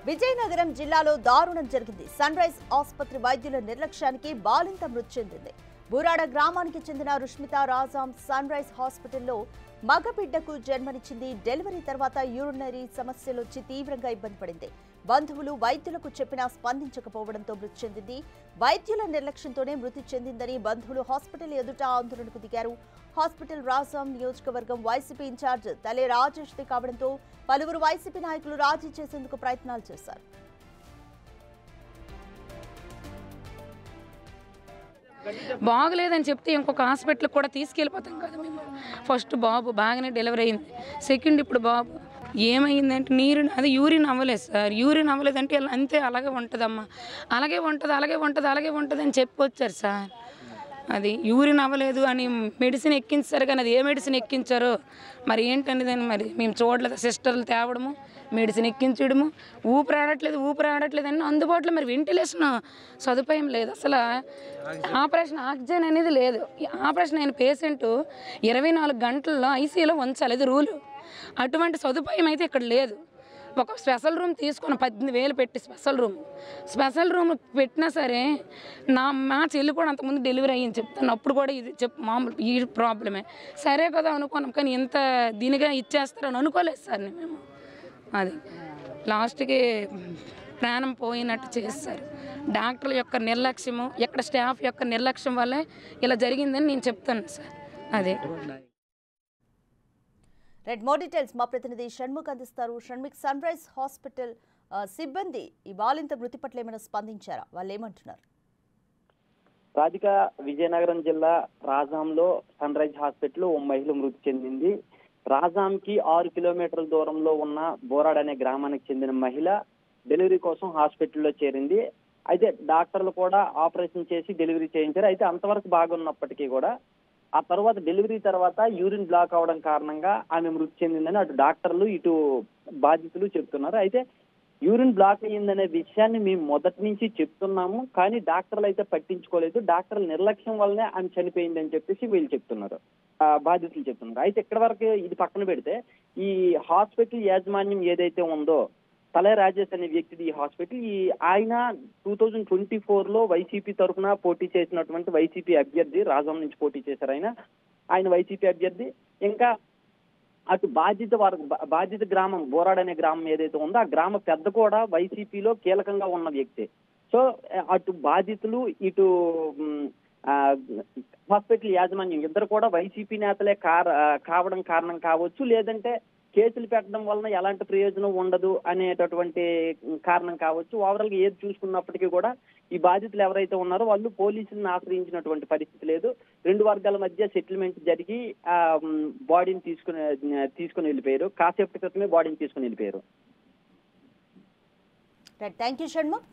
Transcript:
విజయనగరం జిల్లాలో దారుణం జరిగింది. సన్ రైజ్ ఆసుపత్రి వైద్యుల నిర్లక్ష్యానికి బాలింత మృతి చెందింది. బూరాడ గ్రామానికి చెందిన రుష్మిత రాజాం సన్ రైజ్ హాస్పిటల్లో మగబిడ్డకు జన్మనిచ్చింది. డెలివరీ తర్వాత యూరినరీ సమస్యలు వచ్చి తీవ్రంగా ఇబ్బంది పడింది. బంధువులు వైద్యులకు చెప్పినా స్పందించకపోవడంతో మృతి చెందింది. వైద్యుల నిర్లక్ష్యంతోనే మృతి చెందిందని బంధువులు హాస్పిటల్ ఎదుట ఆందోళనకు దిగారు. హాస్పిటల్ రాజాం నియోజకవర్గం వైసీపీ ఇన్ఛార్జ్ తలే రాజేష్ది కావడంతో పలువురు వైసీపీ నాయకులు రాజీ చేసేందుకు ప్రయత్నాలు చేశారు. బాగలేదని చెప్తే ఇంకొక హాస్పిటల్కి కూడా తీసుకెళ్ళిపోతాం కదా మేము. ఫస్ట్ బాబు బాగానే డెలివరీ అయింది. సెకండ్ ఇప్పుడు బాబు ఏమైందంటే అది యూరిన్ అవ్వలేదు సార్. యూరిన్ అవ్వలేదంటే అంతే అలాగే ఉంటుందమ్మా, అలాగే ఉంటుంది అని చెప్పి వచ్చారు సార్. అది యూరిన్ అవ్వలేదు అని మెడిసిన్ ఎక్కించారు, కానీ అది ఏ మెడిసిన్ ఎక్కించారో మరి ఏంటనేది మరి మేము చూడలేదు. సిస్టర్లు తేవడము, మెడిసిన్ ఎక్కించడము, ఊపిరాడట్లేదు అని అందుబాటులో మరి వెంటిలేషన్ సదుపాయం లేదు. అసలు ఆపరేషన్ ఆక్సిజన్ అనేది లేదు. ఆపరేషన్ అయిన పేషెంట్ 24 గంటల్లో ఐసీయూలో ఉంచాలి, అది రూలు. అటువంటి సదుపాయం అయితే ఇక్కడ లేదు. ఒక స్పెషల్ రూమ్ తీసుకుని 18,000 పెట్టి స్పెషల్ రూమ్ పెట్టినా సరే మా చెల్లి కూడా అంతకుముందు డెలివరీ అయ్యింది చెప్తాను. అప్పుడు కూడా ఇది మామూలు ఈ ప్రాబ్లమే సరే కదా అనుకున్నాం, కానీ ఇంత దీనిగా ఇచ్చేస్తారని అనుకోలేదు సార్ మేము. అది లాస్ట్కి ప్రాణం పోయినట్టు చేస్తారు. డాక్టర్ల యొక్క నిర్లక్ష్యము, ఇక్కడ స్టాఫ్ యొక్క నిర్లక్ష్యం వల్లే ఇలా జరిగిందని నేను చెప్తాను సార్. అదే రెడ్ మోర్ డీటెయిల్స్ మా ప్రతినిధి షణ్ముఖ్ అందిస్తారు. షణ్ముఖ్, సన్ రైజ్ హాస్పిటల్ సిబ్బంది ఈ బాలింత మృతి పట్ల ఏమైనా స్పందించారా? వాళ్ళు ఏమంటున్నారు? రాధిక, విజయనగరం జిల్లా రాజాంలో సన్ రైజ్ హాస్పిటల్ ఓ మహిళ మృతి చెందింది. రాజాంకి 6 కిలోమీటర్ల దూరంలో ఉన్న బోరాడ్ అనే గ్రామానికి చెందిన మహిళ డెలివరీ కోసం హాస్పిటల్లో చేరింది. అయితే డాక్టర్లు కూడా ఆపరేషన్ చేసి డెలివరీ చేయించారు. అయితే అంతవరకు బాగున్నప్పటికీ కూడా ఆ తర్వాత డెలివరీ తర్వాత యూరిన్ బ్లాక్ అవడం కారణంగా ఆమె మృతి చెందిందని అటు డాక్టర్లు ఇటు బాధితులు చెప్తున్నారు. అయితే యూరిన్ బ్లాక్ అయ్యిందనే విషయాన్ని మేము మొదటి నుంచి చెప్తున్నాము, కానీ డాక్టర్లు అయితే పట్టించుకోలేదు. డాక్టర్ల నిర్లక్ష్యం వల్లనే ఆమె చనిపోయిందని చెప్పేసి వీళ్ళు చెప్తున్నారు, బాధితులు చెప్తున్నారు. అయితే ఇక్కడ వరకు ఇది పక్కన పెడితే ఈ హాస్పిటల్ యాజమాన్యం ఏదైతే ఉందో, తలే రాజేష్ అనే వ్యక్తిది ఈ హాస్పిటల్. ఆయన 2024లో వైసీపీ తరఫున పోటీ చేసినటువంటి వైసీపీ అభ్యర్థి, రాజాం నుంచి పోటీ చేశారు ఆయన వైసీపీ అభ్యర్థి. ఇంకా అటు బాధిత గ్రామం బోరాడ్ అనే గ్రామం ఏదైతే ఉందో ఆ గ్రామ పెద్ద కూడా వైసీపీలో కీలకంగా ఉన్న వ్యక్తి. సో అటు బాధితులు ఇటు హాస్పిటల్ యాజమాన్యం ఇద్దరు కూడా వైసీపీ నేతలే కావడం కారణం కావచ్చు, లేదంటే కేసులు పెట్టడం వలన ఎలాంటి ప్రయోజనం ఉండదు అనేటటువంటి కారణం కావచ్చు. ఓవరాల్ గా ఏది చూసుకున్నప్పటికీ కూడా ఈ బాధితులు ఎవరైతే ఉన్నారో వాళ్ళు పోలీసులను ఆశ్రయించినటువంటి పరిస్థితి లేదు. రెండు వర్గాల మధ్య సెటిల్మెంట్ జరిగి బాడీని తీసుకుని వెళ్ళిపోయారు. కాసేపటి క్రితమే బాడీని తీసుకుని వెళ్ళిపోయారు. Thank you Shanmukh.